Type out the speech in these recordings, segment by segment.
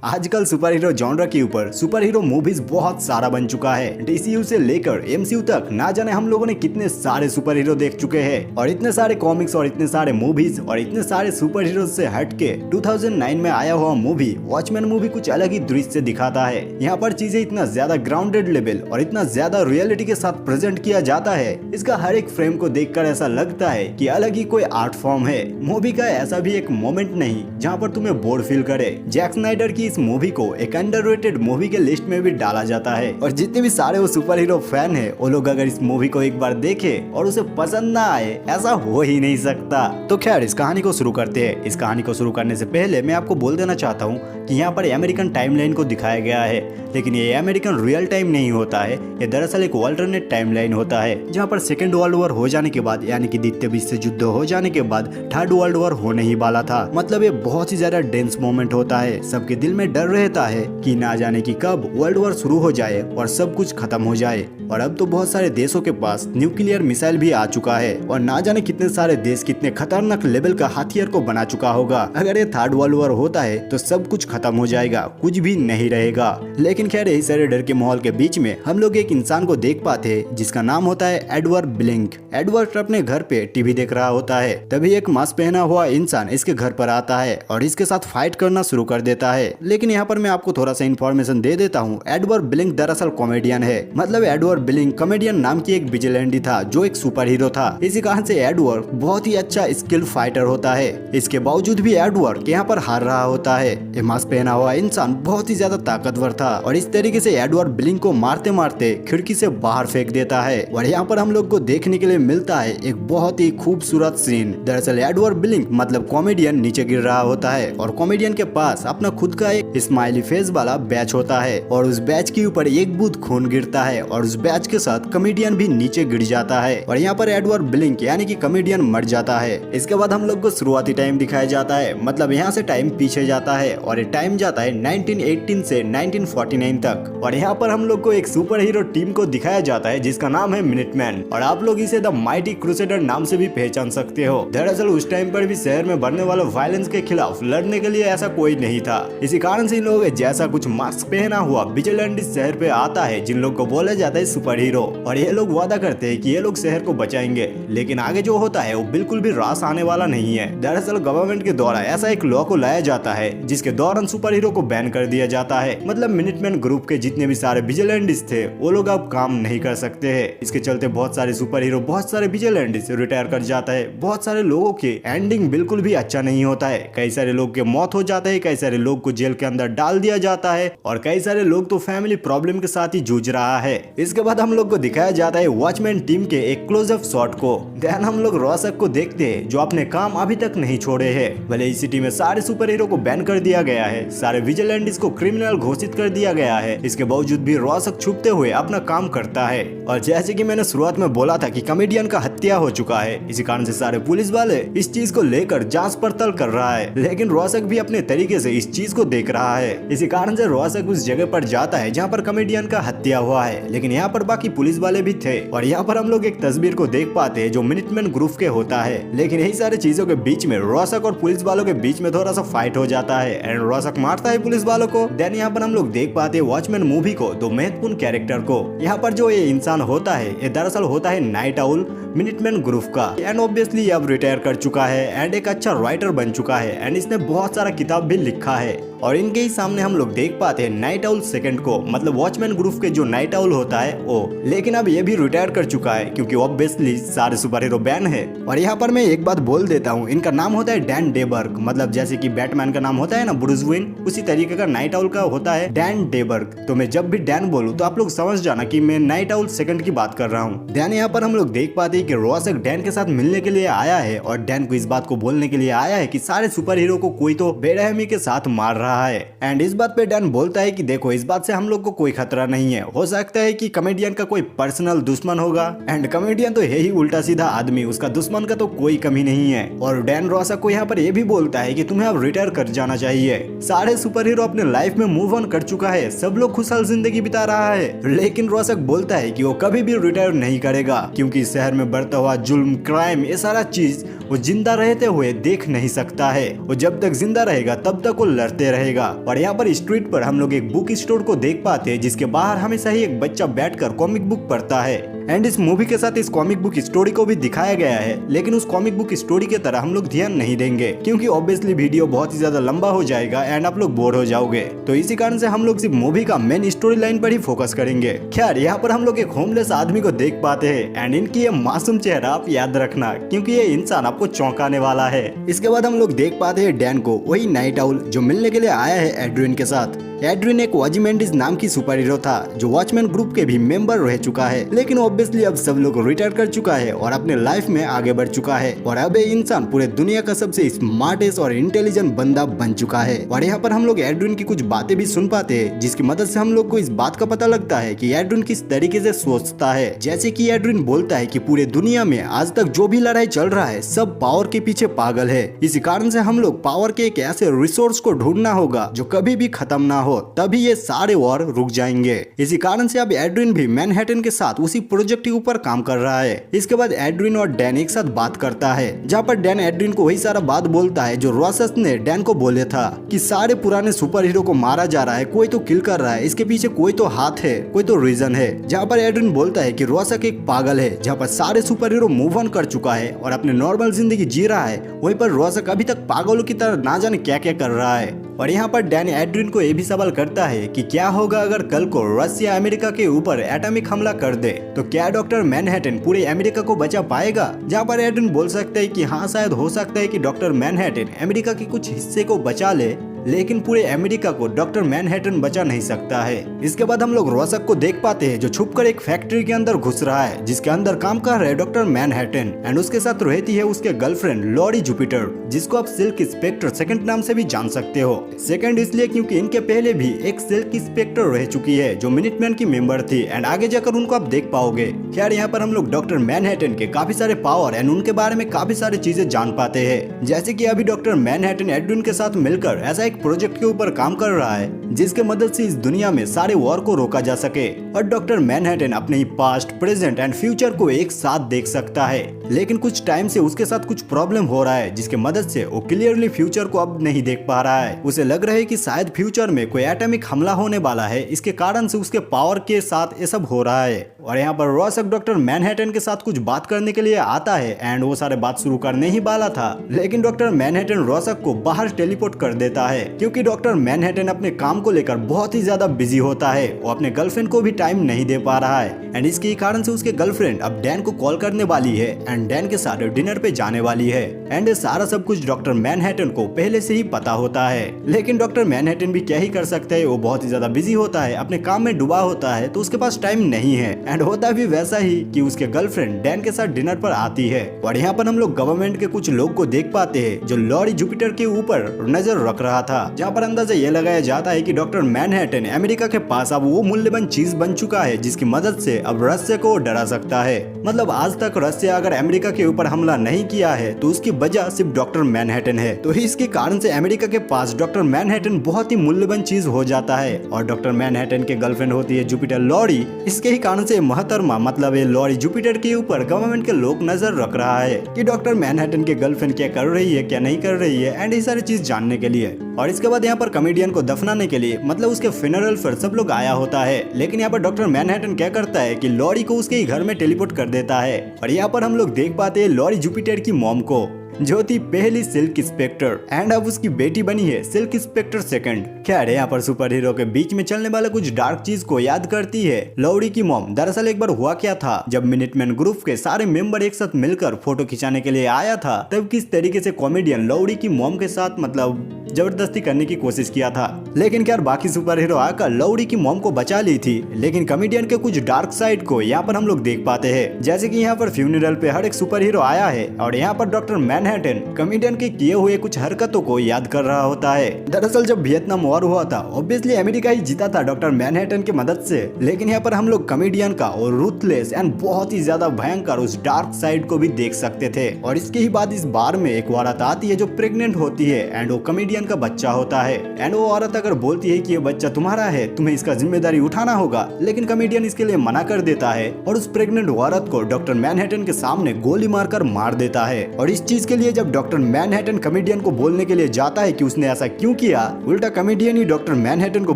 आजकल super hero genre के ऊपर सुपर हीरो मूवीज बहुत सारा बन चुका है। डीसीयू से लेकर एमसीयू तक ना जाने हम लोगों ने कितने सारे सुपर हीरो देख चुके हैं और इतने सारे कॉमिक्स और इतने सारे मूवीज और इतने सारे सुपर हीरो से हटके 2009 में आया हुआ मूवी वॉचमैन मूवी कुछ अलग ही दृश्य से दिखाता है। यहाँ पर चीजें इतना ज्यादा ग्राउंडेड लेवल और इतना ज्यादा रियलिटी के साथ प्रेजेंट किया जाता है। इसका हर एक फ्रेम को देखकर ऐसा लगता है कि अलग ही कोई आर्ट फॉर्म है। मूवी का ऐसा भी एक मोमेंट नहीं जहाँ पर तुम्हें बोर फील करे। जैक स्नाइडर की इस मूवी को एक अंडररेटेड मूवी के लिस्ट में भी डाला जाता है और जितने भी सारे वो सुपर हीरो फैन है वो लोग अगर इस मूवी को एक बार देखे और उसे पसंद ना आए ऐसा हो ही नहीं सकता। तो खैर इस कहानी को शुरू करते हैं। इस कहानी को शुरू करने से पहले मैं आपको बोल देना चाहता हूँ कि यहाँ पर अमेरिकन टाइमलाइन को दिखाया गया है, लेकिन ये अमेरिकन रियल टाइम नहीं होता है। ये दरअसल एक अल्टरनेट टाइमलाइन होता है जहाँ पर सेकेंड वर्ल्ड वॉर हो जाने के बाद यानी कि द्वितीय विश्व युद्ध हो जाने के बाद थर्ड वर्ल्ड वॉर होने ही वाला था। मतलब ये बहुत ही ज्यादा डेंस मोमेंट होता है। सबके दिल में डर रहता है कि ना जाने की कब वर्ल्ड वॉर शुरू हो जाए और सब कुछ खत्म हो जाए। और अब तो बहुत सारे देशों के पास न्यूक्लियर मिसाइल भी आ चुका है और ना जाने कितने सारे देश कितने खतरनाक लेवल का हथियार को बना चुका होगा। अगर ये थर्ड वर्ल्ड वॉर होता है तो सब कुछ खत्म हो जाएगा, कुछ भी नहीं रहेगा। लेकिन खैर यही सारे डर के माहौल के बीच में हम लोग एक इंसान को देख पाते हैं जिसका नाम होता है एडवर्ड ब्लिंक। एडवर्ड अपने घर पे टीवी देख रहा होता है, तभी एक मास्क पहना हुआ इंसान इसके घर पर आता है और इसके साथ फाइट करना शुरू कर देता है। लेकिन यहाँ पर मैं आपको थोड़ा सा इन्फॉर्मेशन दे देता हूँ। एडवर्ड ब्लिंक दरअसल कॉमेडियन है। मतलब एडवर्ड ब्लिंक कॉमेडियन नाम की एक विजिलेंटी था जो एक सुपर हीरो था। इसी कारण से एडवर्ड बहुत ही अच्छा स्किल फाइटर होता है। इसके बावजूद भी एडवर्ड यहाँ पर हार रहा होता है। ये मास्क पहना हुआ इंसान बहुत ही ज्यादा ताकतवर था और इस तरीके से एडवर्ड ब्लिंक को मारते मारते खिड़की से बाहर फेंक देता है। और यहाँ पर हम लोग को देखने के लिए मिलता है एक बहुत ही खूबसूरत सीन। दरअसल एडवर्ड ब्लिंक मतलब कॉमेडियन नीचे गिर रहा होता है और कॉमेडियन के पास अपना खुद का एक स्माइली फेस वाला बैच होता है और उस बैच के ऊपर एक बूंद खून गिरता है और उस बैच के साथ कॉमेडियन भी नीचे गिर जाता है और यहाँ पर एडवर्ड ब्लिंक यानी कि कॉमेडियन मर जाता है। इसके बाद हम लोग को शुरुआती टाइम दिखाया जाता है। मतलब यहाँ से टाइम पीछे जाता है और ये टाइम जाता है 1918 से 1949 तक और यहाँ पर हम लोग को एक सुपर हीरो टीम को दिखाया जाता है जिसका नाम है मिनटमैन और आप लोग इसे द माइटी क्रूसेडर नाम से भी पहचान सकते हो। दरअसल उस टाइम पर भी शहर में बढ़ने वाले वायलेंस के खिलाफ लड़ने के लिए ऐसा कोई नहीं था। इसी कारण से इन लोगों जैसा कुछ मास्क पहना हुआ विजिलेंट शहर पे आता है जिन लोग को बोला जाता है सुपर हीरो और ये लोग वादा करते हैं कि ये लोग शहर को बचाएंगे, लेकिन आगे जो होता है वो बिल्कुल भी रास आने वाला नहीं है। दरअसल गवर्नमेंट के द्वारा ऐसा एक लॉ को लाया जाता है जिसके दौरान सुपर हीरो को बैन कर दिया जाता है। मतलब मिनटमैन ग्रुप के जितने भी सारे विजिलेंट्स थे वो लोग अब काम नहीं कर सकते हैं। इसके चलते बहुत सारे सुपर हीरो बहुत सारे विजिलेंट्स रिटायर कर जाता है। बहुत सारे लोगों की एंडिंग बिल्कुल भी अच्छा नहीं होता है। कई सारे लोग के मौत हो जाता है, कई सारे लोग को जेल के अंदर डाल दिया जाता है और कई सारे लोग तो फैमिली प्रॉब्लम के साथ ही जूझ रहा है। इसके बाद हम लोग को दिखाया जाता है वॉचमैन टीम के एक क्लोजअप शॉट को। ध्यान हम लोग रोसक को देखते हैं जो अपने काम अभी तक नहीं छोड़े हैं। भले इस सिटी में सारे सुपर हीरो को बैन कर दिया गया है, सारे विजिलेंट्स को क्रिमिनल घोषित कर दिया गया है, इसके बावजूद भी रोसक छुपते हुए अपना काम करता है। और जैसे कि मैंने शुरुआत में बोला था कि कॉमेडियन का हत्या हो चुका है, इसी कारण से सारे पुलिस वाले इस चीज को लेकर जांच पड़ताल कर रहा है, लेकिन रोसक भी अपने तरीके से इस चीज को देख रहा है। इसी कारण से रोसक उस जगह पर जाता है जहाँ पर कॉमेडियन का हत्या हुआ है, लेकिन यहाँ पर बाकी पुलिस वाले भी थे और यहाँ पर हम लोग एक तस्वीर को देख पाते हैं जो मिनटमैन ग्रुप के होता है। लेकिन यही सारी चीजों के बीच में रोसक और पुलिस वालों के बीच में थोड़ा सा फाइट हो जाता है एंड रोसक मारता है पुलिस वालों को। देन यहाँ पर हम लोग देख पाते हैं वॉचमैन मूवी को दो महत्वपूर्ण कैरेक्टर को। यहाँ पर जो ये इंसान होता है ये दरअसल होता है नाइट आउल मिनटमैन ग्रुप का एंड ऑब्वियसली अब रिटायर कर चुका है एंड एक अच्छा राइटर बन चुका है एंड इसने बहुत सारा किताब भी लिखा है। और इनके ही सामने हम लोग देख पाते हैं नाइट आउल सेकंड को, मतलब वॉचमैन ग्रुप के जो नाइट आउल होता है वो, लेकिन अब ये भी रिटायर कर चुका है क्योंकि ऑब्वियसली सारे सुपर हीरो बैन है। और यहाँ पर मैं एक बात बोल देता हूँ, इनका नाम होता है डैन डेबर्ग। मतलब जैसे कि बैटमैन का नाम होता है ना ब्रूस वेन, उसी तरीके का नाइट आउल का होता है डैन डेबर्ग। तो मैं जब भी डैन बोलूँ तो आप लोग समझ जाना कि मैं नाइट आउल सेकंड की बात कर रहा हूँ। डैन यहाँ पर हम लोग देख पाते हैं कि रोसक डैन के साथ मिलने के लिए आया है और डैन को इस बात को बोलने के लिए आया है कि सारे सुपर हीरो को कोई तो बेरहमी के साथ मार रहा है। एंड इस बात पे डैन बोलता है कि देखो इस बात से हम लोग को कोई खतरा नहीं है, हो सकता है कि कॉमेडियन का कोई पर्सनल दुश्मन होगा एंड कॉमेडियन तो है ही उल्टा सीधा आदमी, उसका दुश्मन का तो कोई कमी नहीं है। और डैन रोसक को यहाँ पर ये भी बोलता है कि तुम्हें अब रिटायर कर जाना चाहिए। सारे सुपर हीरो अपने लाइफ में मूव ऑन कर चुका है, सब लोग खुशहाल जिंदगी बिता रहा है, लेकिन रोसक बोलता है कि वो कभी भी रिटायर नहीं करेगा क्योंकि शहर में बढ़ता हुआ जुल्म, क्राइम, ये सारा चीज वो जिंदा रहते हुए देख नहीं सकता है। वो जब तक जिंदा रहेगा तब तक वो लड़ते रहेगा। और यहाँ पर स्ट्रीट पर हम लोग एक बुक स्टोर को देख पाते हैं जिसके बाहर हमेशा ही एक बच्चा बैठकर कॉमिक बुक पढ़ता है। एंड इस मूवी के साथ इस कॉमिक बुक स्टोरी को भी दिखाया गया है, लेकिन उस कॉमिक बुक स्टोरी की तरह हम लोग ध्यान नहीं देंगे क्योंकि ऑब्वियसली वीडियो बहुत ही ज्यादा लंबा हो जाएगा एंड आप लोग बोर हो जाओगे। तो इसी कारण से हम लोग सिर्फ मूवी का मेन स्टोरी लाइन पर ही फोकस करेंगे। खैर यहाँ पर हम लोग एक होमलेस आदमी को देख पाते हैं एंड इनकी ये मासूम चेहरा आप याद रखना क्योंकि ये इंसान आपको चौंकाने वाला है। इसके बाद हम लोग देख पाते हैं डैन को, वही नाइट आउल जो मिलने के लिए आया है एड्रिन के साथ। एड्रिन एक ओज़िमैंडिस नाम की सुपर हीरो था जो वॉचमैन ग्रुप के भी मेंबर रह चुका है, लेकिन ऑब्वियसली अब सब लोग रिटायर कर चुका है और अपने लाइफ में आगे बढ़ चुका है और अब ये इंसान पूरे दुनिया का सबसे स्मार्टेस्ट और इंटेलिजेंट बंदा बन चुका है। और यहाँ पर हम लोग एड्रिन की कुछ बातें भी सुन पाते हैं जिसकी मदद से हम लोग को इस बात का पता लगता है कि एड्रिन किस तरीके से सोचता है। जैसे कि एड्रिन बोलता है कि पूरे दुनिया में आज तक जो भी लड़ाई चल रहा है सब पावर के पीछे पागल है। इसी कारण से हम लोग पावर के एक ऐसे रिसोर्स को ढूंढना होगा जो कभी भी खत्म ना हो, तभी ये सारे वॉर रुक जाएंगे। इसी कारण से अब एड्रिन भी मैनहट्टन के साथ उसी प्रोजेक्ट के ऊपर काम कर रहा है। इसके बाद एड्रिन और डैन एक साथ बात करता है जहाँ पर डैन एड्रिन को वही सारा बात बोलता है जो रॉसस ने डैन को बोले था कि सारे पुराने सुपर हीरो को मारा जा रहा है, कोई तो किल कर रहा है, इसके पीछे कोई तो हाथ है, कोई तो रीजन है। जहाँ पर एड्रिन बोलता है कि रॉसक एक पागल है, जहाँ पर सारे सुपर हीरो मूव ऑन कर चुका है और अपने नॉर्मल जिंदगी जी रहा है, वहीं पर रॉसक अभी तक पागलों की तरह ना जाने क्या क्या कर रहा है। और यहाँ पर डैन एड्रिन को ये भी सवाल करता है कि क्या होगा अगर कल को रशिया अमेरिका के ऊपर एटॉमिक हमला कर दे, तो क्या डॉक्टर मैनहट्टन पूरे अमेरिका को बचा पाएगा। जहाँ पर एड्रिन बोल सकता है कि हाँ शायद हो सकता है कि डॉक्टर मैनहट्टन अमेरिका के कुछ हिस्से को बचा ले, लेकिन पूरे अमेरिका को डॉक्टर मैनहट्टन बचा नहीं सकता है। इसके बाद हम लोग रॉसक को देख पाते हैं जो छुपकर एक फैक्ट्री के अंदर घुस रहा है जिसके अंदर काम कर रहे डॉक्टर मैनहट्टन एंड उसके साथ रहती है उसके गर्लफ्रेंड लॉरी जुपिटर, जिसको आप सिल्क स्पेक्टर सेकंड नाम से भी जान सकते हो। सेकंड इसलिए क्योंकि इनके पहले भी एक सिल्क स्पेक्टर रह चुकी है जो मिनटमैन की मेंबर थी एंड आगे जाकर उनको आप देख पाओगे। खैर यहाँ पर हम लोग डॉक्टर मैनहट्टन के काफी सारे पावर एंड उनके बारे में काफी सारी चीजें जान पाते हैं, जैसे कि अभी डॉक्टर मैनहट्टन एड्रिन के साथ मिलकर ऐसा एक प्रोजेक्ट के ऊपर काम कर रहा है जिसके मदद से इस दुनिया में सारे वॉर को रोका जा सके और डॉक्टर मैनहट्टन अपने ही पास्ट, प्रेजेंट एंड फ्यूचर को एक साथ देख सकता है। लेकिन कुछ टाइम से उसके साथ कुछ प्रॉब्लम हो रहा है जिसके मदद से वो क्लियरली फ्यूचर को अब नहीं देख पा रहा है। उसे लग रहा है कि शायद फ्यूचर में कोई एटॉमिक हमला होने वाला है, इसके कारण से उसके पावर के साथ ये सब हो रहा है। और यहाँ पर रॉसक डॉक्टर मैनहट्टन के साथ कुछ बात करने के लिए आता है एंड वो सारे बात शुरू करने ही वाला था, लेकिन डॉक्टर मैनहट्टन रॉसक को बाहर टेलीपोर्ट कर देता है क्योंकि डॉक्टर मैनहट्टन अपने काम को लेकर बहुत ही ज्यादा बिजी होता है। वो अपने गर्लफ्रेंड को भी टाइम नहीं दे पा रहा है एंड इसके कारण से उसके गर्लफ्रेंड अब डैन को कॉल करने वाली है एंड डैन के साथ डिनर पे जाने वाली है एंड सारा सब कुछ डॉक्टर मैनहट्टन को पहले से ही पता होता है। लेकिन डॉक्टर मैनहट्टन भी क्या ही कर सकते हैं, वो बहुत ही ज्यादा बिजी होता है, अपने काम में डूबा होता है, तो उसके पास टाइम नहीं है एंड होता भी वैसा ही कि उसके गर्लफ्रेंड डैन के साथ डिनर पर आती है। और यहाँ पर हम लोग गवर्नमेंट के कुछ लोग को देख पाते हैं जो लॉरी जुपिटर के ऊपर नजर रख रहा था, जहाँ पर अंदाजा ये लगाया जाता है कि डॉक्टर मैनहट्टन अमेरिका के पास अब वो मूल्यवान चीज बन चुका है जिसकी मदद से अब रशिया को डरा सकता है। मतलब आज तक रशिया अगर अमेरिका के ऊपर हमला नहीं किया है तो उसकी वजह सिर्फ डॉक्टर मैनहट्टन है, तो इसके कारण से अमेरिका के पास डॉक्टर मैनहट्टन बहुत ही मूल्यवान चीज हो जाता है। और डॉक्टर मैनहट्टन के गर्लफ्रेंड होती है जुपिटर लॉरी, इसके ही कारण से महतरमा मतलब ये लॉरी जुपिटर के ऊपर गवर्नमेंट के लोग नजर रख रहा है कि डॉक्टर मैनहट्टन के गर्लफ्रेंड क्या कर रही है क्या नहीं कर रही है एंड ये सारी चीज जानने के लिए। और इसके बाद यहाँ पर कॉमेडियन को दफनाने के लिए मतलब उसके फ्यूनरल पर सब लोग आया होता है, लेकिन यहाँ पर डॉक्टर मैनहट्टन क्या करता है कि लॉरी को उसके ही घर में टेलीपोर्ट कर देता है। और यहाँ पर हम लोग देख पाते हैं लॉरी जुपिटर की मॉम को जो थी पहली सिल्क स्पेक्टर एंड अब उसकी बेटी बनी है सिल्क स्पेक्टर सेकंड। खैर यहाँ पर सुपर हीरो के बीच में चलने वाला कुछ डार्क चीज को याद करती है लॉरी की मॉम। दरअसल एक बार हुआ क्या था, जब मिनटमैन ग्रुप के सारे मेंबर एक साथ मिलकर फोटो खिंचाने के लिए आया था, तब किस तरीके से कॉमेडियन लॉरी की मॉम के साथ मतलब जबरदस्ती करने की कोशिश किया था। लेकिन क्या बाकी सुपर हीरो आकर लॉरी की मॉम को बचा ली थी। लेकिन कॉमेडियन के कुछ डार्क साइड को यहाँ पर हम लोग देख पाते हैं, जैसे कि यहाँ पर फ्यूनरल पे हर एक सुपर हीरो आया है और यहाँ पर डॉक्टर मैनहट्टन कॉमेडियन के किए हुए कुछ हरकतों को याद कर रहा होता है। दरअसल जब वियतनाम वॉर हुआ था ऑब्वियसली अमेरिका ही जीता था डॉक्टर मैनहट्टन की मदद से, लेकिन यहाँ पर हम लोग कॉमेडियन का और रूथलेस एंड बहुत ही ज्यादा भयंकर उस डार्क साइड को भी देख सकते थे। और इसके ही बाद इस बार में एक औरत आती है जो प्रेग्नेंट होती है एंड वो कॉमेडियन कॉमेडियन का बच्चा होता है। एंड वो औरत अगर बोलती है कि ये बच्चा तुम्हारा है, तुम्हें इसका जिम्मेदारी उठाना होगा, लेकिन कॉमेडियन इसके लिए मना कर देता है और उस प्रेग्नेंट औरत को डॉक्टर मैनहट्टन के सामने गोली मारकर मार देता है। और इस चीज के लिए जब डॉक्टर मैनहट्टन कॉमेडियन को बोलने के लिए जाता है कि उसने ऐसा क्यों किया, उल्टा कॉमेडियन ही डॉक्टर मैनहट्टन को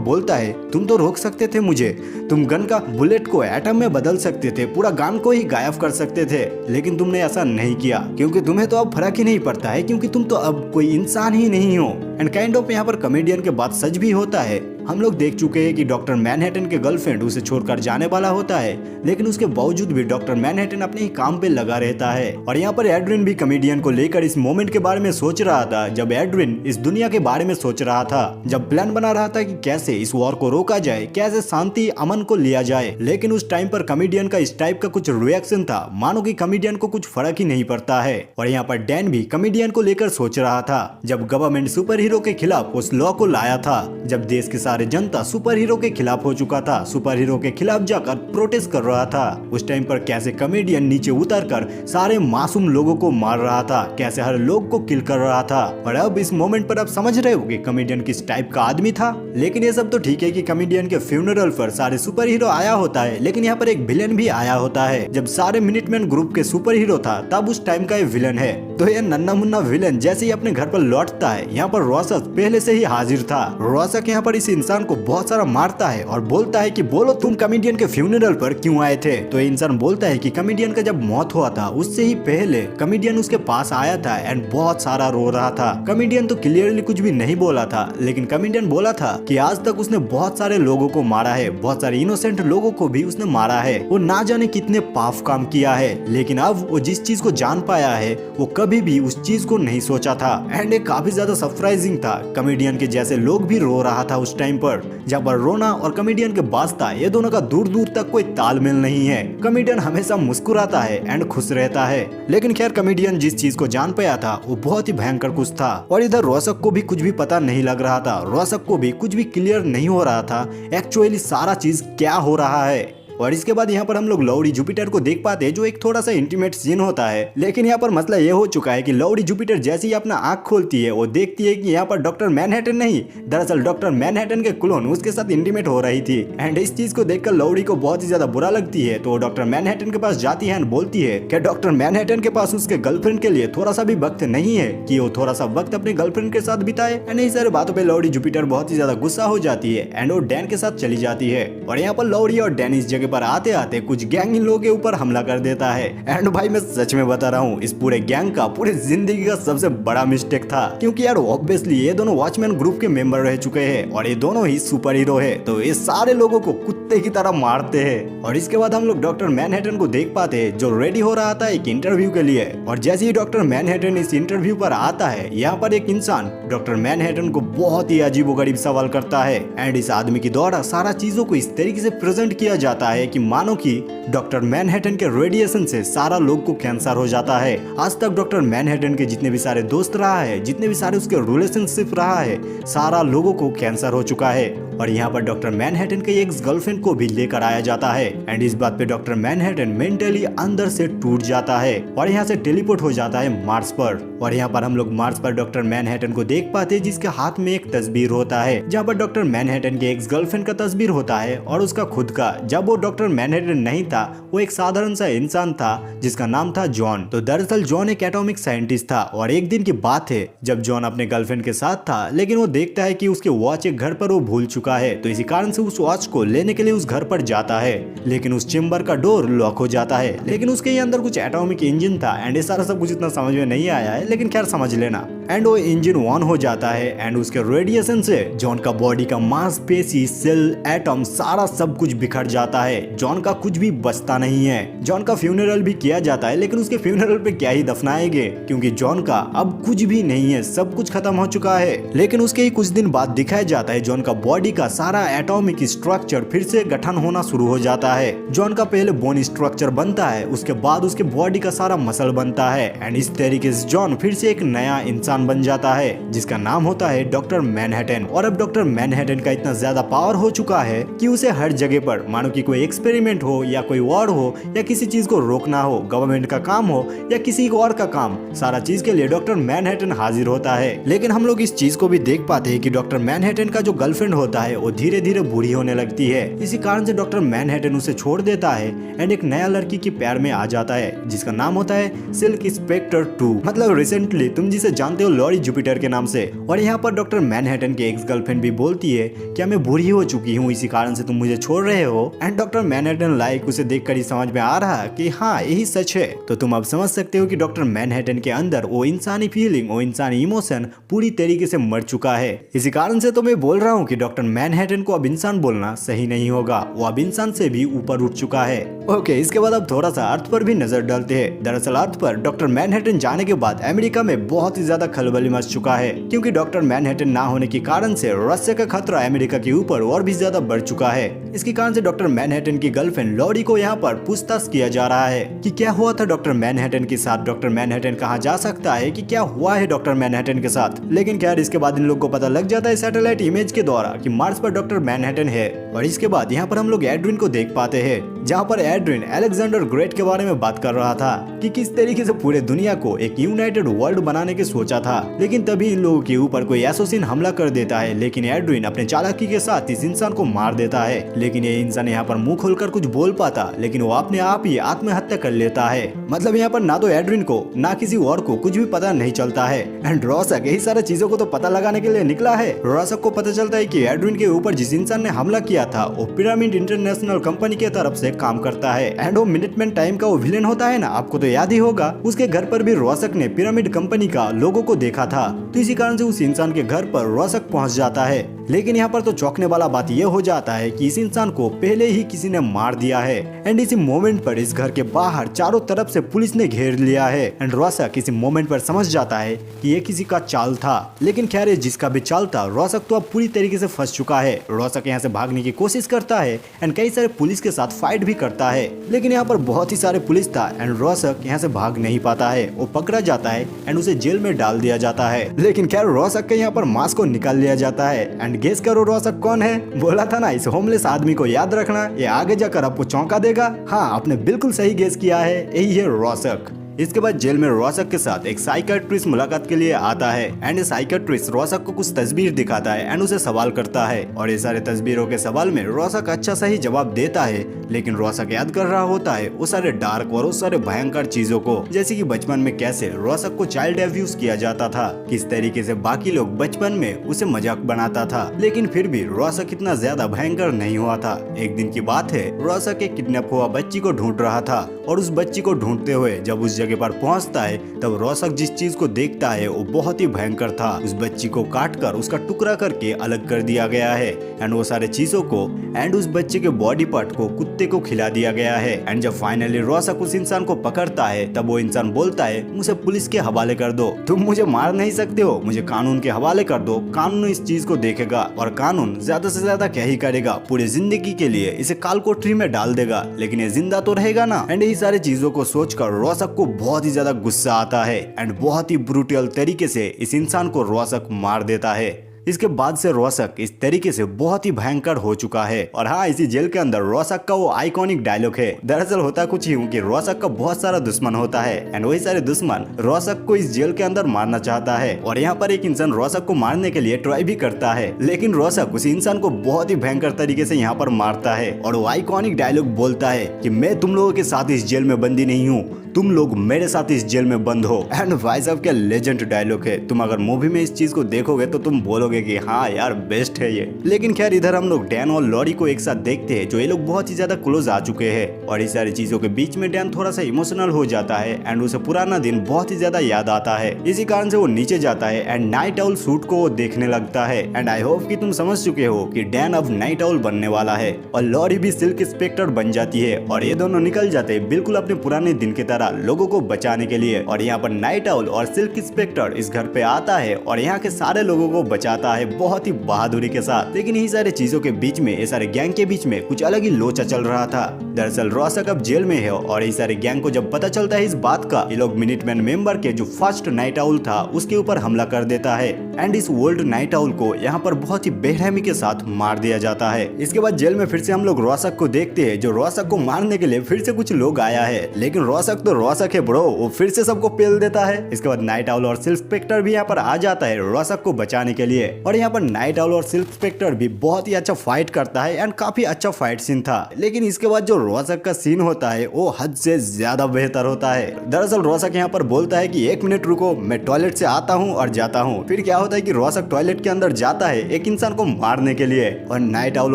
बोलता है, तुम तो रोक सकते थे मुझे, तुम गन का बुलेट को एटम में बदल सकते थे, पूरा गन को ही गायब कर सकते थे, लेकिन तुमने ऐसा नहीं किया क्योंकि तुम्हें तो अब फर्क ही नहीं पड़ता है, क्योंकि तुम तो अब कोई इंसान ही नहीं हो। एंड काइंड ऑफ यहाँ पर कॉमेडियन के बात सच भी होता है। हम लोग देख चुके हैं कि डॉक्टर मैनहट्टन के गर्लफ्रेंड उसे छोड़कर जाने वाला होता है, लेकिन उसके बावजूद भी डॉक्टर मैनहट्टन अपने ही काम पे लगा रहता है। और यहाँ पर एड्रिन भी कॉमेडियन को लेकर इस मोमेंट के बारे में सोच रहा था, जब एड्रिन इस दुनिया के बारे में सोच रहा था, जब प्लान बना रहा था कि कैसे इस वॉर को रोका जाए, कैसे शांति अमन को लिया जाए। लेकिन उस टाइम पर कॉमेडियन का इस टाइप का कुछ रिएक्शन था, मानो कि कॉमेडियन को कुछ फर्क ही नहीं पड़ता है। और यहाँ पर डैन भी कॉमेडियन को लेकर सोच रहा था, जब गवर्नमेंट सुपर हीरो के खिलाफ उस लॉ को लाया था, जब देश के सारे जनता सुपर हीरो के खिलाफ हो चुका था, सुपर हीरो के खिलाफ जाकर प्रोटेस्ट कर रहा था, उस टाइम पर कैसे कॉमेडियन नीचे उतरकर सारे मासूम लोगों को मार रहा था, कैसे हर लोग को किल कर रहा था। और अब इस मोमेंट पर आप समझ रहे हो कि कॉमेडियन किस टाइप का आदमी था। लेकिन ये सब तो ठीक है कि कॉमेडियन के फ्यूनरल पर सारे सुपर हीरो आया होता है, लेकिन यहाँ पर एक विलन भी आया होता है। जब सारे मिनटमैन ग्रुप के सुपर हीरो था, तब उस टाइम का ये विलन है। तो ये नन्ना मुन्ना विलन जैसे ही अपने घर पर लौटता है, यहाँ पर रोसक पहले से ही हाजिर था। रोसक यहाँ पर इस इंसान को बहुत सारा मारता है और बोलता है कि बोलो तुम कॉमेडियन के फ्यूनरल पर क्यों आए थे। तो इंसान बोलता है कि कॉमेडियन का जब मौत हुआ था उससे ही पहले कॉमेडियन उसके पास आया था एंड बहुत सारा रो रहा था। कॉमेडियन तो क्लियरली कुछ भी नहीं बोला था, लेकिन कॉमेडियन बोला था कि आज तक उसने बहुत सारे लोगों को मारा है, बहुत सारे इनोसेंट लोगों को भी उसने मारा है, वो ना जाने कितने पाप काम किया है, लेकिन अब वो जिस चीज को जान पाया है वो कभी भी उस चीज को नहीं सोचा था। एंड ये काफी ज्यादा सरप्राइजिंग था, कॉमेडियन के जैसे लोग भी रो रहा था उस टाइम पर। जब रोना और कॉमेडियन के वास्ता ये दोनों का दूर दूर तक कोई तालमेल नहीं है। कॉमेडियन हमेशा मुस्कुराता है एंड खुश रहता है, लेकिन खैर कॉमेडियन जिस चीज को जान पाया था वो बहुत ही भयंकर कुछ था। और इधर रोसक को भी कुछ भी पता नहीं लग रहा था, रोसक को भी कुछ भी क्लियर नहीं हो रहा था एक्चुअली सारा चीज क्या हो रहा है। और इसके बाद यहाँ पर हम लोग लौड़ी जुपिटर को देख पाते हैं, जो एक थोड़ा सा इंटीमेट सीन होता है। लेकिन यहाँ पर मसला ये हो चुका है कि लौड़ी जुपिटर जैसे ही अपना आंख खोलती है वो देखती है कि यहाँ पर डॉक्टर मैनहट्टन नहीं, दरअसल डॉक्टर मैनहट्टन के क्लोन उसके साथ इंटीमेट हो रही थी। एंड इस चीज को देखकर लौड़ी को बहुत ही ज्यादा बुरा लगती है, तो डॉक्टर मैनहट्टन के पास जाती है एंड बोलती है कि डॉक्टर मैनहट्टन के पास उसके गर्लफ्रेंड के लिए थोड़ा सा भी वक्त नहीं है कि वो थोड़ा सा वक्त अपने गर्लफ्रेंड के साथ बिताए। एंड इन सारी बातों पर लौड़ी जुपिटर बहुत ही ज्यादा गुस्सा हो जाती है एंड वो डैन के साथ चली जाती है। और यहाँ पर लौड़ी और डैन इस जगह पर आते आते कुछ गैंग इन लोगों के ऊपर हमला कर देता है। एंड भाई मैं सच में बता रहा हूँ, इस पूरे गैंग का पूरी जिंदगी का सबसे बड़ा मिस्टेक था, क्योंकि यार ऑब्वियसली ये दोनों वॉचमैन ग्रुप के मेंबर रह चुके हैं और ये दोनों ही सुपर हीरो है, तो ये सारे लोगों को कुत्ते की तरह मारते हैं। और इसके बाद हम लोग डॉक्टर मैनहट्टन को देख पाते हैं जो रेडी हो रहा था एक इंटरव्यू के लिए। और जैसे ही डॉक्टर मैनहट्टन इस इंटरव्यू पर आता है, यहाँ पर एक इंसान डॉक्टर मैनहट्टन को बहुत ही अजीबोगरीब सवाल करता है। एंड इस आदमी के द्वारा सारा चीजों को इस तरीके से प्रेजेंट किया जाता है कि मानो कि डॉक्टर मैनहट्टन के रेडिएशन से सारा लोग को कैंसर हो जाता है। आज तक डॉक्टर मैनहट्टन के जितने भी सारे दोस्त रहा है, जितने भी सारे उसके रिलेशनशिप रहा है, सारा लोगों को कैंसर हो चुका है। और यहाँ पर डॉक्टर मैनहट्टन के एक्स गर्लफ्रेंड को भी लेकर आया जाता है। एंड इस बात पे डॉक्टर मैनहट्टन मेंटली अंदर से टूट जाता है और यहाँ से टेलीपोर्ट हो जाता है मार्स पर। और यहाँ पर हम लोग मार्स पर डॉक्टर मैनहट्टन को देख पाते हैं, जिसके हाथ में एक तस्वीर होता है, जहाँ पर डॉक्टर मैनहट्टन के एक्स गर्लफ्रेंड का तस्वीर होता है और उसका खुद का। जब वो डॉक्टर मैनहट्टन नहीं था, वो एक साधारण सा इंसान था जिसका नाम था जॉन। तो दरअसल जॉन एक एटॉमिक साइंटिस्ट था और एक दिन की बात है जब जॉन अपने गर्लफ्रेंड के साथ था, लेकिन वो देखता है कि उसके वॉच एक घर पर वो भूल चुका है। तो इसी कारण से उस वॉच को लेने के लिए उस घर पर जाता है, लेकिन उस चेम्बर का डोर लॉक हो जाता है। लेकिन उसके अंदर कुछ एटॉमिक इंजन था एंड ये सारा सब कुछ इतना समझ में नहीं आया है, लेकिन खैर समझ लेना। एंड वो इंजन ऑन हो जाता है एंड उसके रेडिएशन से जॉन का बॉडी का मांसपेशी, सेल, एटम सारा सब कुछ बिखर जाता है। जॉन का कुछ भी बचता नहीं है। जॉन का फ्यूनरल भी किया जाता है, लेकिन उसके फ्यूनरल पे क्या ही दफनाएंगे, क्योंकि जॉन का अब कुछ भी नहीं है, सब कुछ खत्म हो चुका है। लेकिन उसके ही कुछ दिन बाद दिखाया जाता है जॉन का बॉडी का सारा एटॉमिक स्ट्रक्चर फिर से गठन होना शुरू हो जाता है। जॉन का पहले बोन स्ट्रक्चर बनता है, उसके बाद उसके बॉडी का सारा मसल बनता है एंड इस तरीके से जॉन फिर से एक नया इंसान इंसान बन जाता है जिसका नाम होता है डॉक्टर मैनहट्टन। और अब डॉक्टर मैनहट्टन का इतना ज्यादा पावर हो चुका है कि उसे हर जगह पर मानो कि कोई एक्सपेरिमेंट हो या कोई वॉर हो या किसी चीज को रोकना हो, गवर्नमेंट का काम हो या किसी और का काम, सारा चीज के लिए डॉक्टर मैनहट्टन हाजिर होता है। लेकिन हम लोग इस चीज को भी देख पाते हैं कि डॉक्टर मैनहट्टन का जो गर्लफ्रेंड होता है वो धीरे धीरे बूढ़ी होने लगती है। इसी कारण से डॉक्टर मैनहट्टन उसे छोड़ देता है एंड एक नया लड़की की प्यार में आ जाता है जिसका नाम होता है सिल्क स्पेक्टर 2, मतलब रिसेंटली तुम जिसे जानते हो लॉरी जुपिटर के नाम से। और यहाँ पर डॉक्टर मैनहट्टन की एक्स गर्लफ्रेंड भी बोलती है क्या मैं बूढ़ी हो चुकी हूँ, इसी कारण से तुम मुझे छोड़ रहे हो। एंड डॉक्टर मैनहट्टन लाइक उसे देखकर ही समझ में आ रहा कि हाँ यही सच है। तो तुम अब समझ सकते हो कि डॉक्टर मैनहट्टन के अंदर वो इंसानी फीलिंग, वो इंसानी इमोशन पूरी तरीके से मर चुका है। इसी कारण से तो मैं बोल रहा हूँ कि डॉक्टर मैनहट्टन को अब इंसान बोलना सही नहीं होगा, वो अब इंसान से भी ऊपर उठ चुका है। ओके, इसके बाद अब थोड़ा सा अर्थ पर भी नजर डालते हैं। दरअसल अर्थ पर डॉक्टर मैनहट्टन जाने के बाद अमेरिका में बहुत ही ज्यादा खलबली मच चुका है, क्योंकि डॉक्टर मैनहट्टन ना होने के कारण से रशिया का खतरा अमेरिका के ऊपर और भी ज्यादा बढ़ चुका है। इसके कारण से डॉक्टर मैनहट्टन की गर्लफ्रेंड लॉरी को यहाँ पर पूछताछ किया जा रहा है कि क्या हुआ था डॉक्टर मैनहट्टन के साथ, डॉक्टर मैनहट्टन कहाँ जा सकता है, कि क्या हुआ है डॉक्टर मैनहट्टन के साथ। लेकिन खैर इसके बाद इन लोगों को पता लग जाता है सैटेलाइट इमेज के द्वारा कि मार्स पर डॉक्टर मैनहट्टन है। और इसके बाद यहाँ पर हम लोग एड्रिन को देख पाते हैं, जहाँ पर एड्रिन अलेक्जेंडर ग्रेट के बारे में बात कर रहा था कि किस तरीके से पूरे दुनिया को एक यूनाइटेड वर्ल्ड बनाने की सोचा था। लेकिन तभी इन लोगों के ऊपर कोई एसोसिन हमला कर देता है, लेकिन एड्रिन अपने चालाकी के साथ इस इंसान को मार देता है। लेकिन ये इंसान यहाँ पर मुंह खोलकर कुछ बोल पाता, लेकिन वो अपने आप ही आत्महत्या कर लेता है। मतलब यहाँ पर ना तो एड्रिन को ना किसी और को कुछ भी पता नहीं चलता है। एंड रॉसक यही सारी चीजों को तो पता लगाने के लिए निकला है। रॉसक को पता चलता है कि एड्रिन के ऊपर जिस इंसान ने हमला किया था वो पिरामिड इंटरनेशनल कंपनी के तरफ से काम करता है। एंड वो मिनटमैन टाइम का वो विलेन होता है ना, आपको तो याद ही होगा, उसके घर पर भी रॉसक ने पिरामिड कंपनी का लोगो को देखा था। तो इसी कारण से उस इंसान के घर पर रॉसक पहुंच जाता है। लेकिन यहाँ पर तो चौंकने वाला बात यह हो जाता है कि इस इंसान को पहले ही किसी ने मार दिया है। एंड इसी मोमेंट पर इस घर के बाहर चारों तरफ से पुलिस ने घेर लिया है। एंड रॉसक इसी मोमेंट पर समझ जाता है कि ये किसी का चाल था। लेकिन खैर ये जिसका भी चाल था, रॉसक तो अब पूरी तरीके से फंस चुका है। रॉसक यहाँ से भागने की कोशिश करता है एंड कई सारे पुलिस के साथ फाइट भी करता है, लेकिन यहाँ पर बहुत ही सारे पुलिस था एंड रॉसक यहाँ से भाग नहीं पाता है। वो पकड़ा जाता है एंड उसे जेल में डाल दिया जाता है। लेकिन खैर रॉसक के यहाँ पर मास्क को निकाल लिया जाता है। एंड गेस करो रॉसक कौन है? बोला था ना इस होमलेस आदमी को याद रखना, ये आगे जाकर आपको चौंका देगा। हाँ, आपने बिल्कुल सही गेस किया है, यही है रॉसक। इसके बाद जेल में रॉसक के साथ एक साइकियाट्रिस्ट मुलाकात के लिए आता है एंड साइकियाट्रिस्ट रॉसक को कुछ तस्वीर दिखाता है एंड उसे सवाल करता है। और ये सारे तस्वीरों के सवाल में रॉसक अच्छा सही जवाब देता है, लेकिन रॉसक याद कर रहा होता है वो सारे डार्क और उस सारे भयंकर चीजों को, जैसे कि बचपन में कैसे रॉसक को चाइल्ड अब्यूज किया जाता था, किस तरीके से बाकी लोग बचपन में उसे मजाक बनाता था। लेकिन फिर भी रॉसक इतना ज्यादा भयंकर नहीं हुआ था। एक दिन की बात है, रॉसक एक किडनैप हुआ बच्ची को ढूंढ रहा था और उस बच्ची को ढूंढते हुए जब उस जगह पर पहुंचता है तब रॉसक जिस चीज को देखता है वो बहुत ही भयंकर था। उस बच्ची को काटकर उसका टुकड़ा करके अलग कर दिया गया है एंड वो सारे चीजों को एंड उस बच्चे के बॉडी पार्ट को कुत्ते को खिला दिया गया है। एंड जब फाइनली रॉसक उस इंसान को पकड़ता है तब वो इंसान बोलता है मुझे पुलिस के हवाले कर दो, तुम मुझे मार नहीं सकते हो, मुझे कानून के हवाले कर दो, कानून इस चीज को देखेगा और कानून ज्यादा से ज्यादा क्या ही करेगा, पूरी जिंदगी के लिए इसे काल कोठरी में डाल देगा, लेकिन ये जिंदा तो रहेगा ना। एंड यही सारी चीजों को सोचकर रॉसक को बहुत ही ज्यादा गुस्सा आता है एंड बहुत ही ब्रूटल तरीके से इस इंसान को रॉसक मार देता है। इसके बाद से रॉसक इस तरीके से बहुत ही भयंकर हो चुका है। और हाँ, इसी जेल के अंदर रॉसक का वो आइकॉनिक डायलॉग है। दरअसल होता कुछ ही कि रॉसक का बहुत सारा दुश्मन होता है एंड वही सारे दुश्मन रॉसक को इस जेल के अंदर मारना चाहता है। और यहाँ पर एक इंसान रॉसक को मारने के लिए ट्राई भी करता है, लेकिन रॉसक उस इंसान को बहुत ही भयंकर तरीके से यहाँ पर मारता है और वो आइकॉनिक डायलॉग बोलता है कि मैं तुम लोगों के साथ इस जेल में बंदी नहीं हूँ, तुम लोग मेरे साथ इस जेल में बंद हो। एंड भाई साहब क्या लेजेंड डायलॉग है। तुम अगर मूवी में इस चीज को देखोगे तो तुम बोलोगे कि हाँ यार बेस्ट है ये। लेकिन खैर इधर हम लोग डैन और लॉरी को एक साथ देखते हैं, जो ये लोग बहुत ही ज्यादा क्लोज आ चुके हैं। और इस सारी चीजों के बीच में डैन थोड़ा सा इमोशनल हो जाता है एंड उसे पुराना दिन बहुत ही ज्यादा याद आता है। इसी कारण से वो नीचे जाता है एंड नाइट आउल सूट को वो देखने लगता है। एंड आई होप कि तुम समझ चुके हो कि डैन अब नाइट आउल बनने वाला है और लॉरी भी सिल्क स्पेक्टर बन जाती है और ये दोनों निकल जाते हैं बिल्कुल अपने पुराने दिन की तरह। तरह लोगों को बचाने के लिए। और यहाँ पर नाइट आउल और सिल्क इंस्पेक्टर इस घर पे आता है और यहाँ के सारे लोगों को बचाता है बहुत ही बहादुरी के साथ। लेकिन यही सारे चीजों के बीच में, ये सारे गैंग के बीच में कुछ अलग ही लोचा चल रहा था। दरअसल रोसक अब जेल में है और ये सारे गैंग को जब पता चलता है इस बात का, ये लोग मिनटमैन मेंबर के जो फर्स्ट नाइट आउल था उसके ऊपर हमला कर देता है एंड इस ओल्ड नाइट आउल को यहाँ पर बहुत ही बेरहमी के साथ मार दिया जाता है। इसके बाद जेल में फिर से हम लोग रोसक को देखते हैं, जो रोसक को मारने के लिए फिर से कुछ लोग आया है, लेकिन रोसक तो रोसक है ब्रो, वो फिर से सबको पेल देता है। इसके बाद नाइट आउल और सिल्क इंस्पेक्टर भी यहाँ पर आ जाता है रोसक को बचाने के लिए और यहाँ पर नाइट आउल और सिल्क इंस्पेक्टर भी बहुत ही अच्छा फाइट करता है एंड काफी अच्छा फाइट सीन था। लेकिन इसके बाद जो रोसक का सीन होता है वो हद से ज्यादा बेहतर होता है। दरअसल रोसक यहाँ पर बोलता है कि 1 मिनट रुको, मैं टॉयलेट से आता हूँ और जाता हूँ। फिर क्या होता है कि रोसक टॉयलेट के अंदर जाता है एक इंसान को मारने के लिए और नाइट आउल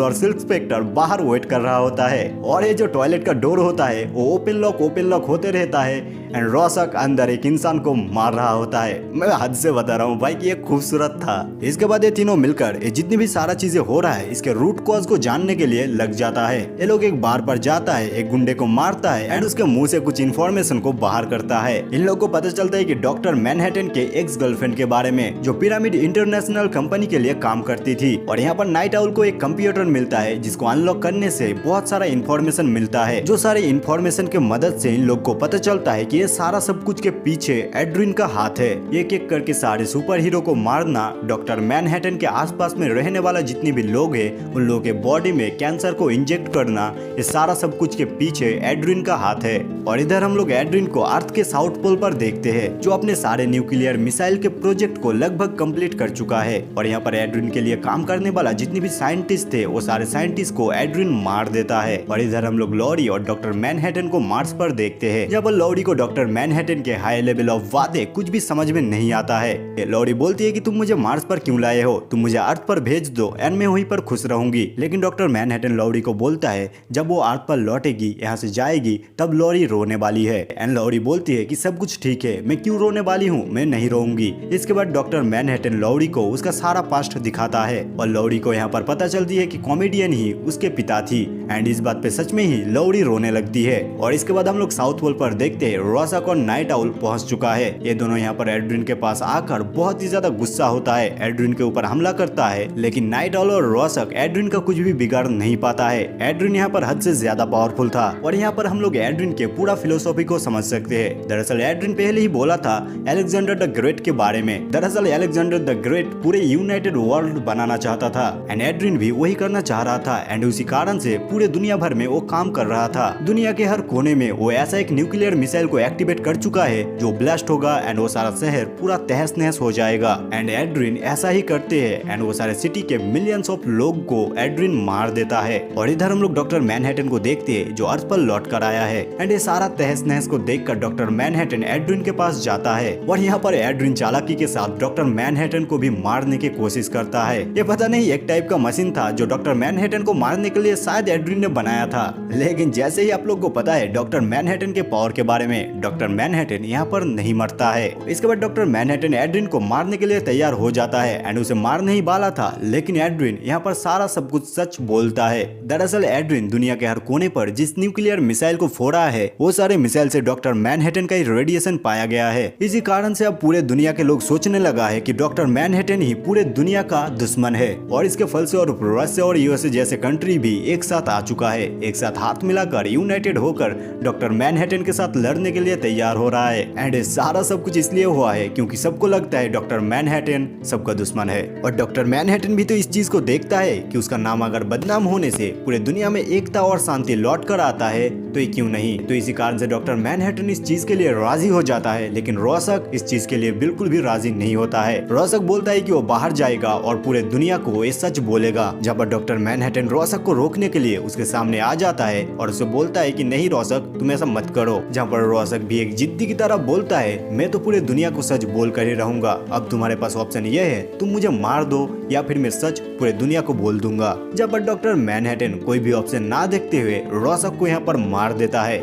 और सिल्क इंस्पेक्टर बाहर वेट कर रहा होता है और ये जो टॉयलेट का डोर होता है वो ओपन लॉक होते रहता है एंड रोसक अंदर एक इंसान को मार रहा होता है। मैं हद से बता रहा हूँ भाई कि ये खूबसूरत था। इसके बाद ये तीनों मिलकर ये जितनी भी सारा चीजें हो रहा है इसके रूट कॉज को जानने के लिए लग जाता है। ये लोग एक बार पर जाता है, एक गुंडे को मारता है एंड उसके मुंह से कुछ इन्फॉर्मेशन को बाहर करता है। इन लोग को पता चलता है कि डॉक्टर मैनहट्टन के एक्स गर्लफ्रेंड के बारे में, जो पिरामिड इंटरनेशनल कंपनी के लिए काम करती थी। और यहाँ पर नाइट आउल को एक कंप्यूटर मिलता है जिसको अनलॉक करने से बहुत सारा इन्फॉर्मेशन मिलता है, जो सारे इन्फॉर्मेशन के मदद से इन लोग को पता चलता है कि ये सारा सब कुछ के पीछे एड्रिन का हाथ है। एक एक करके सारे सुपर हीरो को मारना, डॉक्टर मैनहट्टन के आसपास में रहने वाला जितने भी लोग हैं उन लोगों के बॉडी में कैंसर को इंजेक्ट करना, ये सारा सब कुछ के पीछे एड्रिन का हाथ है। और इधर हम लोग एड्रिन को अर्थ के साउथ पोल पर देखते हैं, जो अपने सारे न्यूक्लियर मिसाइल के प्रोजेक्ट को लगभग कंप्लीट कर चुका है। और यहाँ पर एड्रिन के लिए काम करने वाला जितने भी साइंटिस्ट थे वो सारे साइंटिस्ट को एड्रिन मार देता है। और इधर हम लोग लॉरी और डॉक्टर मैनहट्टन को मार्स पर देखते हैं, जब लॉरी को डॉक्टर मैनहट्टन के हाई लेवल ऑफ वादे कुछ भी समझ में नहीं आता है। लॉरी बोलती है कि तुम मुझे मार्स पर क्यों लाए हो, तुम मुझे अर्थ पर भेज दो एंड मैं वहीं पर खुश रहूंगी। लेकिन डॉक्टर मैनहट्टन लॉरी को बोलता है जब वो अर्थ पर लौटेगी, यहाँ से जाएगी, तब लॉरी रोने वाली है। एंड लॉरी बोलती है कि सब कुछ ठीक है, मैं क्यों रोने वाली हूँ, मैं नहीं रोऊंगी। इसके बाद डॉक्टर मैनहट्टन लॉरी को उसका सारा पास्ट दिखाता है और लॉरी को यहाँ पर पता चलती है कि कॉमेडियन ही उसके पिता थी एंड इस बात पे सच में ही लॉरी रोने लगती है। और इसके बाद हम लोग साउथ पोल पर देखते हैं रोसक और नाइट आउल पहुंच चुका है। ये दोनों यहाँ पर एड्रिन के पास आकर बहुत ही ज्यादा गुस्सा होता है, एड्रिन के ऊपर हमला करता है। लेकिन नाइट आउल और रोसक एड्रिन का कुछ भी बिगाड़ नहीं पाता है। एड्रिन यहाँ पर हद से ज्यादा पावरफुल था और यहाँ पर हम लोग एड्रिन के पूरा फिलोसॉफी को समझ सकते हैं। दरअसल एड्रिन पहले ही बोला था अलेक्जेंडर द ग्रेट के बारे में। दरअसल अलेक्जेंडर द ग्रेट पूरे यूनाइटेड वर्ल्ड बनाना चाहता था एंड एड्रिन भी वही करना चाह रहा था एंड उसी कारण से पूरे दुनिया भर में वो काम कर रहा था। दुनिया के हर कोने में वो ऐसा एक न्यूक्लियर मिसाइल को एक्टिवेट कर चुका है जो ब्लास्ट होगा एंड वो सारा शहर पूरा तहस नहस हो जाएगा। एंड एड्रिन ऐसा ही करते हैं एंड वो सारे सिटी के मिलियंस ऑफ लोग को एड्रिन मार देता है। और इधर हम लोग डॉक्टर मैनहट्टन को देखते हैं जो अर्थ पर लौट कर आया है एंड ये सारा तहस नहस को देखकर डॉक्टर मैनहट्टन एड्रिन के पास जाता है और यहाँ पर एड्रिन चालाकी के साथ डॉक्टर मैनहट्टन को भी मारने की कोशिश करता है। ये पता नहीं एक टाइप का मशीन था जो डॉक्टर मैनहट्टन को मारने के लिए शायद एड्रिन ने बनाया था। लेकिन जैसे ही आप लोग को पता है डॉक्टर मैनहट्टन के पावर के बारे में, डॉक्टर मैनहट्टन यहाँ पर नहीं मरता है। इसके बाद डॉक्टर मैनहट्टन एड्रिन को मारने के लिए तैयार हो जाता है एंड उसे मारने ही वाला था, लेकिन एड्रिन यहाँ पर सारा सब कुछ सच बोलता है। दरअसल एड्रिन दुनिया के हर कोने पर जिस न्यूक्लियर मिसाइल को फोड़ा है वो सारे मिसाइल से डॉक्टर मैनहट्टन का ही रेडिएशन पाया गया है। इसी कारण से अब पूरे दुनिया के लोग सोचने लगा है कि डॉक्टर मैनहट्टन ही पूरे दुनिया का दुश्मन है और इसके फलस्वरूप रशिया और यूएसए जैसे कंट्री भी एक साथ आ चुका है, एक साथ हाथ मिलाकर यूनाइटेड होकर डॉक्टर मैनहट्टन के साथ लड़ने के लिए तैयार हो रहा है। एंड सारा सब कुछ इसलिए हुआ है क्योंकि सबको लगता है डॉक्टर मैनहट्टन सबका दुश्मन है और डॉक्टर मैनहट्टन भी तो इस चीज को देखता है कि उसका नाम अगर बदनाम होने से पूरे दुनिया में एकता और शांति लौट कर आता है तो ये क्यों नहीं। तो इसी कारण से डॉक्टर मैनहट्टन इस चीज के लिए राजी हो जाता है, लेकिन रोसक इस चीज के लिए बिल्कुल भी राजी नहीं होता है। रोसक बोलता है कि वो बाहर जाएगा और पूरे दुनिया को ये सच बोलेगा। जब डॉक्टर मैनहट्टन रोसक को रोकने के लिए उसके सामने आ जाता है और उसे बोलता है कि नहीं रोसक तुम ऐसा मत करो, जहाँ पर रोसक भी एक जिद्दी की तरह बोलता है मैं तो पूरे दुनिया को सच बोल कर ही रहूंगा, अब तुम्हारे पास ऑप्शन ये है तुम मुझे मार दो या फिर मैं सच पूरे दुनिया को बोल दूंगा। जब पर डॉक्टर मैनहट्टन कोई भी ऑप्शन ना देखते हुए रोसक को यहाँ पर मार देता है।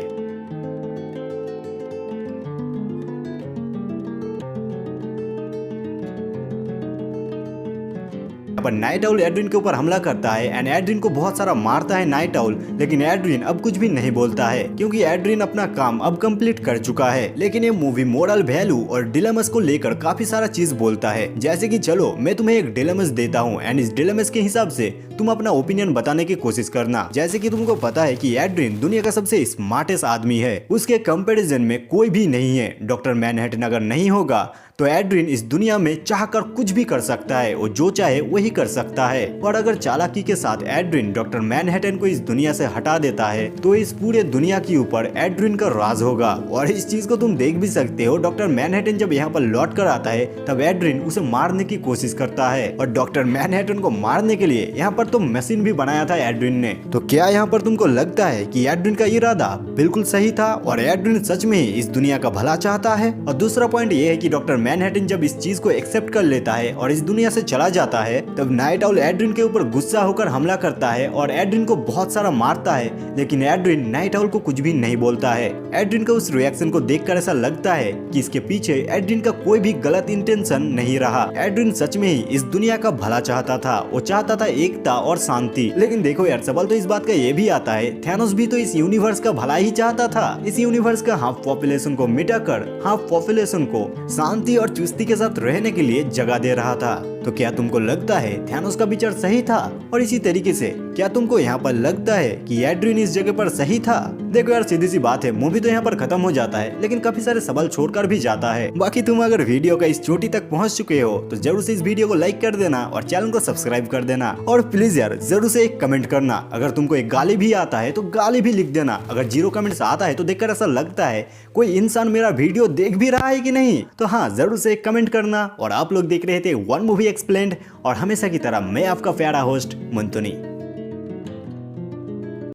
पर नाइट आउल एड्रिन के ऊपर हमला करता है एंड एड्रिन को बहुत सारा मारता है नाइट आउल, लेकिन एड्रिन अब कुछ भी नहीं बोलता है क्योंकि एड्रिन अपना काम अब कंप्लीट कर चुका है। लेकिन ये मूवी मोरल वैल्यू और डिलेमस को लेकर काफी सारा चीज बोलता है, जैसे कि चलो मैं तुम्हें एक डिलेमस देता हूँ एंड इस डिलेमस के हिसाब से तुम अपना ओपिनियन बताने की कोशिश करना। जैसे कि तुमको पता है कि एड्रिन दुनिया का सबसे स्मार्टेस्ट आदमी है, उसके कंपैरिजन में कोई भी नहीं है। डॉक्टर मैनहट्टन अगर नहीं होगा तो एड्रिन इस दुनिया में चाहकर कुछ भी कर सकता है और जो चाहे वही कर सकता है। और अगर चालाकी के साथ एड्रिन डॉक्टर मैनहट्टन को इस दुनिया से हटा देता है तो इस पूरे दुनिया के ऊपर एड्रिन का राज होगा। और इस चीज को तुम देख भी सकते हो, डॉक्टर मैनहट्टन जब यहाँ पर लौट कर आता है तब एड्रिन उसे मारने की कोशिश करता है और डॉक्टर मैनहट्टन को मारने के लिए यहाँ पर तो मशीन भी बनाया था एड्रिन ने। तो क्या यहाँ पर तुमको लगता है कि एड्रिन का इरादा बिल्कुल सही था और एड्रिन सच में ही इस दुनिया का भला चाहता है? और दूसरा पॉइंट ये है कि डॉक्टर मैनहट्टन जब इस चीज को एक्सेप्ट कर लेता है और इस दुनिया से चला जाता है तब नाइट आउल एड्रिन के ऊपर गुस्सा होकर हमला करता है और एड्रिन को बहुत सारा मारता है, लेकिन एड्रिन नाइट आउल को कुछ भी नहीं बोलता है। एड्रिन का उस रिएक्शन को देखकर ऐसा लगता है कि इसके पीछे एड्रिन का कोई भी गलत इंटेंशन नहीं रहा। एड्रिन सच में ही इस दुनिया का भला चाहता था, वो चाहता था एकता और शांति। लेकिन देखो यार, सवाल तो इस बात का ये भी आता है, थैनोस भी तो इस यूनिवर्स का भला ही चाहता था। इस यूनिवर्स का हाफ पॉपुलेशन को मिटाकर हाफ पॉपुलेशन को शांति और चुस्ती के साथ रहने के लिए जगह दे रहा था। तो क्या तुमको लगता है थैनोस का विचार सही था? और इसी तरीके से क्या तुमको यहाँ पर लगता है कि एड्रिन इस जगह पर सही था? देखो यार, सीधी सी बात है, मूवी तो यहाँ पर खत्म हो जाता है लेकिन काफी सारे सवाल छोड़कर भी जाता है। बाकी तुम अगर वीडियो का इस चोटी तक पहुँच चुके हो तो जरूर से इस वीडियो को लाइक कर देना और चैनल को सब्सक्राइब कर देना। और प्लीज यार जरूर से एक कमेंट करना, अगर तुमको एक गाली भी आता है तो गाली भी लिख देना। अगर 0 कमेंट्स आता है तो देखकर ऐसा लगता है कोई इंसान मेरा वीडियो देख भी रहा है कि नहीं, तो हाँ जरूर से एक कमेंट करना। और आप लोग देख रहे थे वन मूवी एक्सप्लेन्ड और हमेशा की तरह मैं आपका प्यारा होस्ट मुंतुनी।